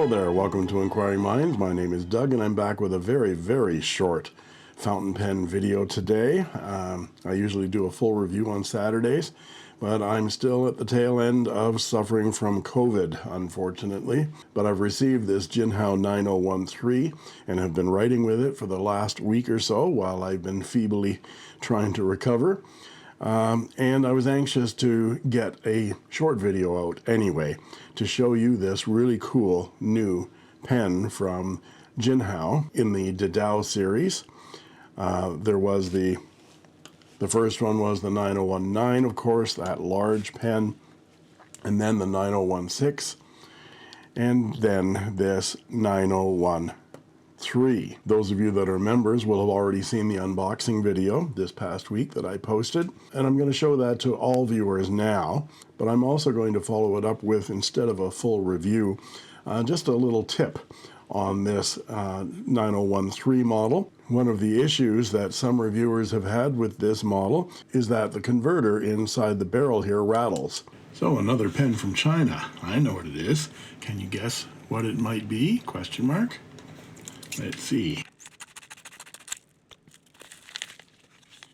Hello there, welcome to Inquiring Minds. My name is Doug and I'm back with a very short fountain pen video today. I usually do a full review on Saturdays, but I'm still at the tail end of suffering from COVID, unfortunately. But I've received this Jinhao 9013 and have been writing with it for the last week or so while I've been feebly trying to recover. And I was anxious to get a short video out anyway to show you this really cool new pen from Jinhao in the Didao series. There was the first one was the 9019, of course, that large pen, and then the 9016, and then this 9013. Those of you that are members will have already seen the unboxing video this past week that I posted, and I'm going to show that to all viewers now, but I'm also going to follow it up with, instead of a full review, just a little tip on this 9013 model. One of the issues that some reviewers have had with this model is that the converter inside the barrel here rattles. So another pen from China. I know what it is. Can you guess what it might be? Question mark. Let's see.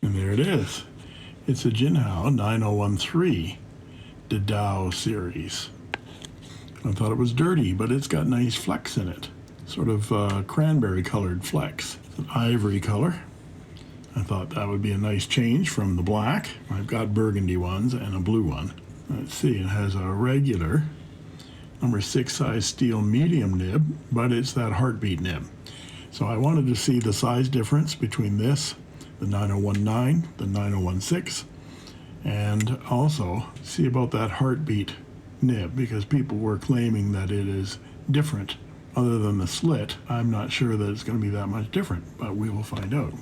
And there it is. It's a Jinhao 9013 Didao series. I thought it was dirty, but it's got nice flecks in it. Sort of cranberry colored flecks. It's an ivory color. I thought that would be a nice change from the black. I've got burgundy ones and a blue one. Let's see, it has a regular number 6 size steel medium nib, but it's that heartbeat nib. So I wanted to see the size difference between this, the 9019, the 9016, and also see about that heartbeat nib, because people were claiming that it is different. Other than the slit, I'm not sure that it's going to be that much different, but we will find out.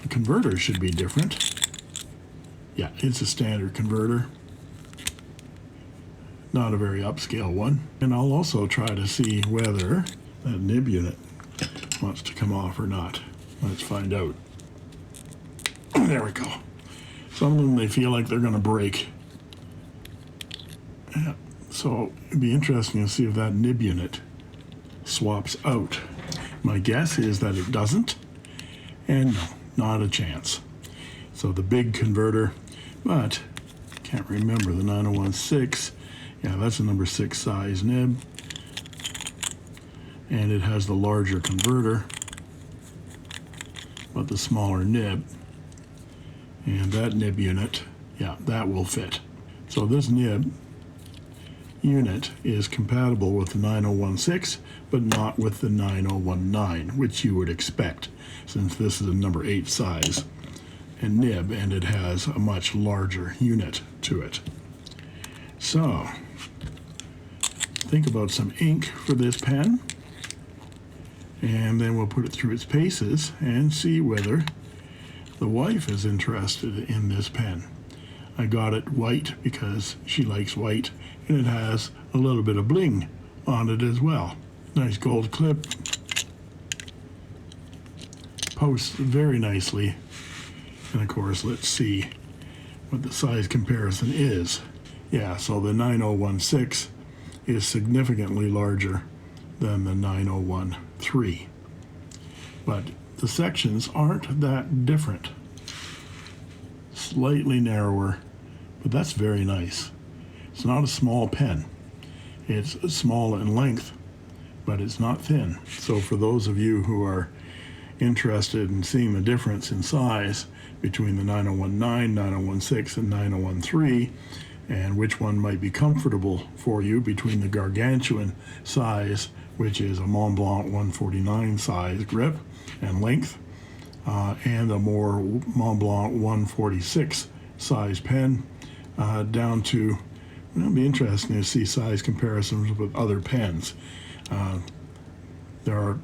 The converter should be different. Yeah, it's a standard converter. Not a very upscale one. And I'll also try to see whether that nib unit wants to come off or not. Let's find out. There we go. Some of them, they feel like they're going to break. Yeah. So it'd be interesting to see if that nib unit swaps out. My guess is that it doesn't, and no, not a chance. So the big converter, but can't remember, the 9016, yeah, that's a number 6 size nib, and it has the larger converter but the smaller nib, and that nib unit, yeah, that will fit. So this nib unit is compatible with the 9016, but not with the 9019, which you would expect, since this is a number 8 size and nib, and it has a much larger unit to it. So think about some ink for this pen, and then we'll put it through its paces and see whether the wife is interested in this pen. I got it white because she likes white, and it has a little bit of bling on it as well. Nice gold clip. Posts very nicely. And of course, let's see what the size comparison is. Yeah, so the 9016 is significantly larger than the 9013. But the sections aren't that different. Slightly narrower, but that's very nice. It's not a small pen. It's small in length, but it's not thin. So for those of you who are interested in seeing the difference in size between the 9019, 9016, and 9013, and which one might be comfortable for you between the gargantuan size, which is a Mont Blanc 149 size grip and length, and a more Mont Blanc 146 size pen, down to, it'll be interesting to see size comparisons with other pens.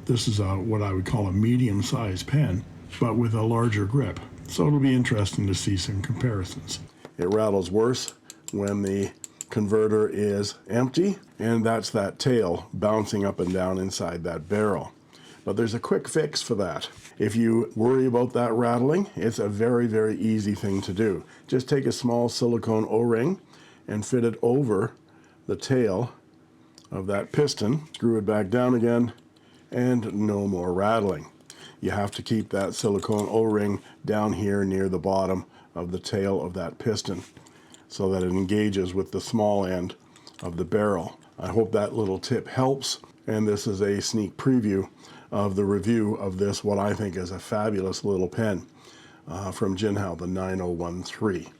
This is what I would call a medium-sized pen, but with a larger grip. So it'll be interesting to see some comparisons. It rattles worse when the converter is empty, and that's that tail bouncing up and down inside that barrel. But there's a quick fix for that. If you worry about that rattling, it's a very easy thing to do. Just take a small silicone O-ring and fit it over the tail of that piston, screw it back down again, and no more rattling. You have to keep that silicone O-ring down here near the bottom of the tail of that piston so that it engages with the small end of the barrel. I hope that little tip helps, and this is a sneak preview of the review of this, what I think is a fabulous little pen from Jinhao, the 9013.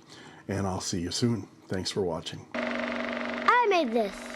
And I'll see you soon. Thanks for watching. I made this.